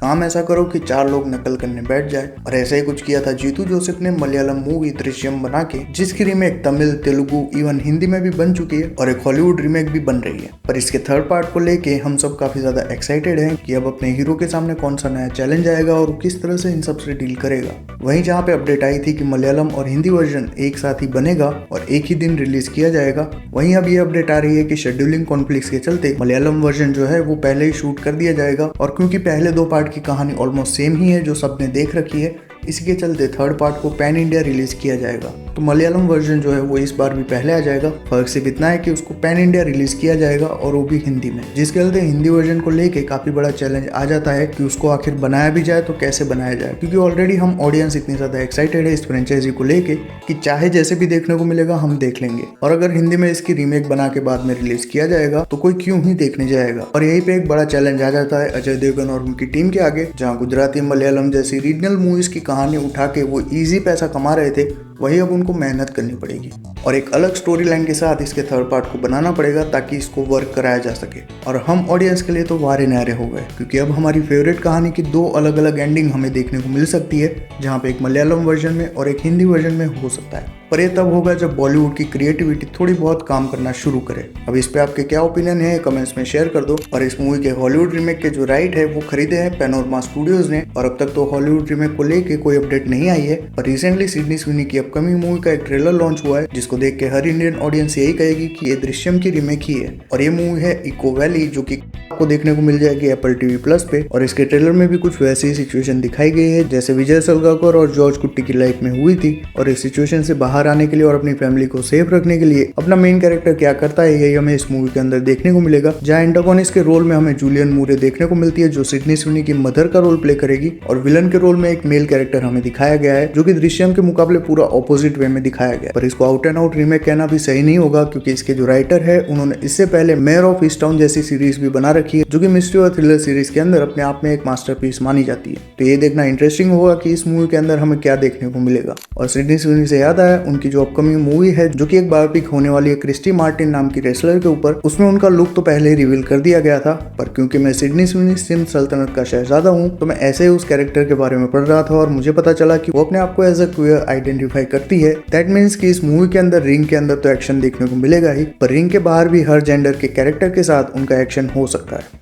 काम ऐसा करो कि 4 लोग नकल करने बैठ जाए। और ऐसा ही कुछ किया था जीतू जोसेफ ने मलयालम मूवी दृश्यम बना के, जिसकी रीमेक तमिल, तेलुगु, इवन हिंदी में भी बन चुकी है और एक हॉलीवुड रीमेक भी बन रही है। पर इसके थर्ड पार्ट को लेके हम सब काफी ज्यादा एक्साइटेड हैं कि अब अपने हीरो के सामने कौन सा नया चैलेंज आएगा और किस तरह से इन सब से डील करेगा। वहीं जहाँ पे अपडेट आई थी कि मलयालम और हिंदी वर्जन एक साथ ही बनेगा और एक ही दिन रिलीज किया जाएगा, वहीं अब ये अपडेट आ रही है कि शेड्यूलिंग कॉन्फ्लिक्ट्स के चलते मलयालम वर्जन जो है वो पहले ही शूट कर दिया जाएगा। और क्योंकि पहले 2 पार्ट की कहानी ऑलमोस्ट सेम ही है जो सबने देख रखी है, इसी के चलते थर्ड पार्ट को पैन इंडिया रिलीज किया जाएगा। तो मलयालम वर्जन जो है वो इस बार भी पहले आ जाएगा। फर्क सिर्फ इतना है कि उसको पैन इंडिया रिलीज किया जाएगा और वो भी हिंदी में, जिसके चलते हिंदी वर्जन को लेके काफी बड़ा चैलेंज आ जाता है कि उसको आखिर बनाया भी जाए तो कैसे बनाया जाए। क्योंकि ऑलरेडी हम ऑडियंस इतनी ज्यादा एक्साइटेड है इस फ्रेंचाइजी को लेके कि चाहे जैसे भी देखने को मिलेगा हम देख लेंगे। और अगर हिंदी में इसकी रीमेक बना के बाद में रिलीज किया जाएगा तो कोई क्यों ही देखने जाएगा। और यहीं पे एक बड़ा चैलेंज आ जाता है अजय देवगन और उनकी टीम के आगे, जहाँ गुजराती, मलयालम जैसी रीजनल मूवीज की कहानी उठा के वो इजी पैसा कमा रहे थे, वही अब उनको मेहनत करनी पड़ेगी और एक अलग स्टोरी लाइन के साथ इसके थर्ड पार्ट को बनाना पड़ेगा ताकि इसको वर्क कराया जा सके। और हम ऑडियंस के लिए तो वारे नारे हो गए, क्योंकि अब हमारी फेवरेट कहानी की 2 अलग अलग एंडिंग हमें देखने को मिल सकती है, जहाँ पे एक मलयालम वर्जन में और एक हिंदी वर्जन में हो सकता है। पर ये तब होगा जब बॉलीवुड की क्रिएटिविटी थोड़ी बहुत काम करना शुरू करे। अब इस पे आपके क्या ओपिनियन है कमेंट्स में शेयर कर दो। और इस मूवी के हॉलीवुड रीमेक के जो राइट है वो खरीदे हैं पैनोरमा स्टूडियोज ने, और अब तक तो हॉलीवुड रीमेक को लेके कोई अपडेट नहीं आई है। पर रिसेंटली सिडनी स्विनी की अपकमिंग मूवी का एक ट्रेलर लॉन्च हुआ है, जिसको देख के हर इंडियन ऑडियंस यही कहेगी कि ये दृश्यम की रीमेक ही है। और ये मूवी है इको वैली, जो कि आपको देखने को मिल जाएगी एप्पल टीवी प्लस पे। और इसके ट्रेलर में भी कुछ वैसी ही सिचुएशन दिखाई गई है जैसे विजय सलगाकर और जॉर्ज कुट्टी की लाइफ में हुई थी। और इस सिचुएशन से बाहर आने के लिए और अपनी फैमिली को सेफ रखने के लिए अपना मेन कैरेक्टर क्या करता है, यही हमें इस मूवी के अंदर देखने को मिलेगा। जहाँ एंटागोनिस्ट के रोल में हमें जूलियन मूरे देखने को मिलती है, जो सिडनी स्विनी की मदर का रोल प्ले करेगी। और विलन के रोल में एक मेल कैरेक्टर हमें दिखाया गया है, जो कि दृश्यम के मुकाबले पूरा ऑपोजिट वे में दिखाया गया। पर इसको आउट एंड आउट रीमेक कहना भी सही नहीं होगा, क्योंकि इसके जो राइटर है उन्होंने इससे पहले मेयर ऑफ ईस्टटाउन जैसी सीरीज भी बना रखी है, जो कि मिस्ट्री और थ्रिलर सीरीज के अंदर अपने आप में एक मास्टरपीस मानी जाती है। तो ये देखना इंटरेस्टिंग होगा कि इस मूवी के अंदर हमें क्या देखने को मिलेगा। और सिडनी स्विनी से याद आया, उनकी जो अपकमिंग मूवी है जो कि एक बायोपिक होने वाली है क्रिस्टी मार्टिन नाम की रेसलर के ऊपर, उसमें उनका लुक तो पहले ही रिवील कर दिया गया था। पर क्योंकि मैं सिडनी स्विनी सिंध सल्तनत का शहजादा हूँ, तो मैं ऐसे ही उस कैरेक्टर के बारे में पढ़ रहा था और मुझे पता चला कि वो अपने आप को एज अ क्वियर आइडेंटिफाई करती है। दैट मीन्स कि इस मूवी के अंदर रिंग के अंदर तो एक्शन देखने को मिलेगा ही, पर रिंग के बाहर भी हर जेंडर के कैरेक्टर के साथ उनका एक्शन हो सकता है।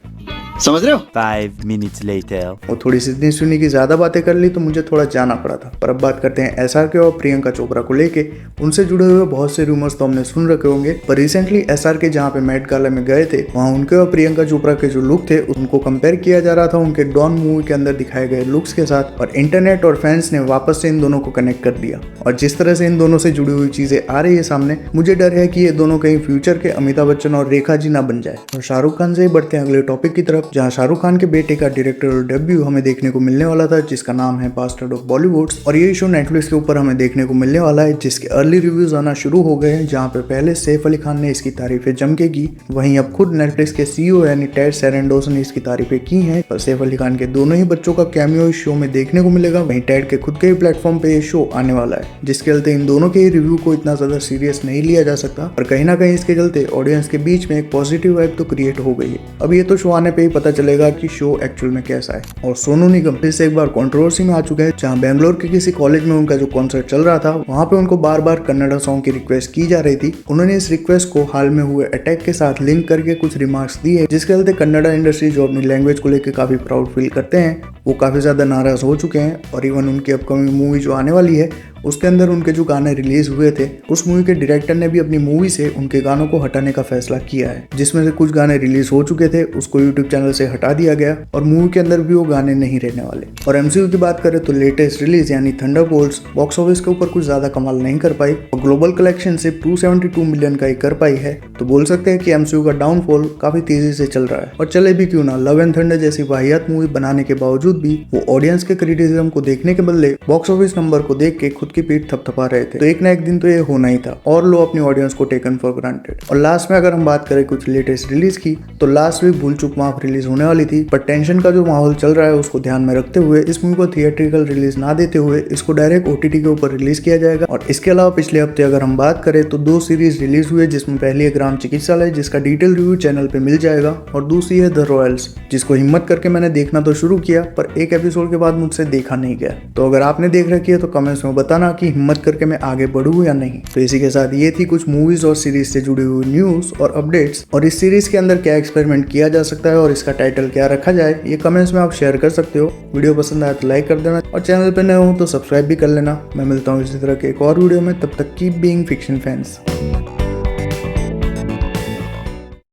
समझ रहे हो? 5 minutes later. और थोड़ी सिडनी स्विनी की ज्यादा बातें कर ली तो मुझे थोड़ा जाना पड़ा था। पर अब बात करते हैं SRK और प्रियंका चोपड़ा को लेके। उनसे जुड़े हुए बहुत से रूमर्स तो हमने सुन रखे होंगे, पर रिसेंटली SRK जहाँ पे मेट गाला में गए थे, वहाँ उनके और प्रियंका चोपड़ा के जो लुक थे उनको कंपेयर किया जा रहा था उनके डॉन मूवी के अंदर दिखाए गए लुक्स के साथ। और इंटरनेट और फैंस ने वापस से इन दोनों को कनेक्ट कर दिया। और जिस तरह से इन दोनों से जुड़ी हुई चीजें आ रही है सामने, मुझे डर है कि ये दोनों कहीं फ्यूचर के अमिताभ बच्चन और रेखा जी ना बन जाए। और शाहरुख खान से ही बढ़ते हैं अगले टॉपिक की तरफ, जहाँ शाहरुख खान के बेटे का डायरेक्टोरियल डेब्यू हमें देखने को मिलने वाला था, जिसका नाम है बास्टर्ड ऑफ बॉलीवुड। और ये शो नेटफ्लिक्स के ऊपर हमें देखने को मिलने वाला है, जिसके अर्ली रिव्यूज आना शुरू हो गए हैं। जहां पे पहले सैफ अली खान ने इसकी तारीफें जम के की, वहीं अब खुद नेटफ्लिक्स के CEO यानी टेड सैरेंडोस ने इसकी तारीफें की हैं। पर सैफ अली खान के दोनों ही बच्चों का कैमियो इस शो में देखने को मिलेगा। वहीं टेड के खुद के ही प्लेटफॉर्म पे ये शो आने वाला है, जिसके चलते इन दोनों के ही रिव्यू को इतना ज्यादा सीरियस नहीं लिया जा सकता। और कहीं ना कहीं इसके चलते ऑडियंस के बीच में एक पॉजिटिव वाइब तो क्रिएट हो गई है। अब ये तो शो आने पे ही पता चलेगा कि शो एक्चुअल में कैसा है। और सोनू निगम फिर से एक बार कंट्रोवर्सी में आ चुके हैं, जहां बेंगलोर के किसी कॉलेज में उनका जो कॉन्सर्ट चल रहा था, वहां पे उनको बार बार कन्नड़ा सॉन्ग की रिक्वेस्ट की जा रही थी। उन्होंने इस रिक्वेस्ट को हाल में हुए अटैक के साथ लिंक करके कुछ रिमार्क्स दिए, जिसके चलते कन्नड़ा इंडस्ट्री जो अपनी लैंग्वेज को लेकर काफी प्राउड फील करते हैं, वो काफी ज्यादा नाराज हो चुके हैं। और इवन उनकी अपकमिंग मूवी जो आने वाली है उसके अंदर उनके जो गाने रिलीज हुए थे, उस मूवी के डायरेक्टर ने भी अपनी मूवी से उनके गानों को हटाने का फैसला किया है, जिसमें से कुछ गाने रिलीज हो चुके थे उसको यूट्यूब चैनल से हटा दिया गया और मूवी के अंदर भी वो गाने नहीं रहने वाले। और MCU की बात करें तो लेटेस्ट रिलीज यानी थंडरबोल्ट्स बॉक्स ऑफिस के ऊपर कुछ ज्यादा कमाल नहीं कर पाई और ग्लोबल कलेक्शन सिर्फ 272 मिलियन का ही कर पाई है। तो बोल सकते हैं कि MCU का डाउनफॉल काफी तेजी से चल रहा है। और चले भी क्यों ना, लव एंड थंडर जैसी वाहियात मूवी बनाने के बावजूद भी वो ऑडियंस के क्रिटिसिज्म को देखने के बदले बॉक्स ऑफिस नंबर को देख के खुद की पीठ थपथपा रहे थे। तो एक ना एक दिन तो ये होना ही था और लो अपनी ऑडियंस को टेकन फॉर ग्रांटेड। और लास्ट में अगर हम बात करें कुछ लेटेस्ट रिलीज की, तो लास्ट वीक भूल चूक माफ रिलीज होने वाली थी, पर टेंशन का जो माहौल चल रहा है उसको ध्यान में रखते हुए इस मूवी को थिएट्रिकल रिलीज ना देते हुए इसको डायरेक्ट OTT के ऊपर रिलीज किया जाएगा। और इसके अलावा पिछले हफ्ते अगर हम बात करें तो 2 सीरीज रिलीज हुए, जिसमें पहली है ग्राम चिकित्सालय, जिसका डिटेल रिव्यू चैनल पे मिल जाएगा, और दूसरी है द रॉयल्स, जिसको हिम्मत करके मैंने देखना तो शुरू किया पर एक एपिसोड के बाद मुझसे देखा नहीं गया। तो अगर आपने देख रखी है तो कमेंट्स में बताना कि हिम्मत करके मैं आगे बढ़ूँ या नहीं। तो इसी के साथ ये थी कुछ मूवीज और सीरीज से जुड़ी हुई न्यूज और अपडेट्स, और इस सीरीज के अंदर क्या एक्सपेरिमेंट किया जा सकता है और इसका टाइटल क्या रखा जाए, ये कमेंट्स में आप शेयर कर सकते हो। वीडियो पसंद आया तो लाइक कर देना और चैनल पे नए हो तो सब्सक्राइब भी कर लेना। मैं मिलता हूँ इसी तरह के एक और वीडियो में, तब तक कीप बीइंग फिक्शन फैंस।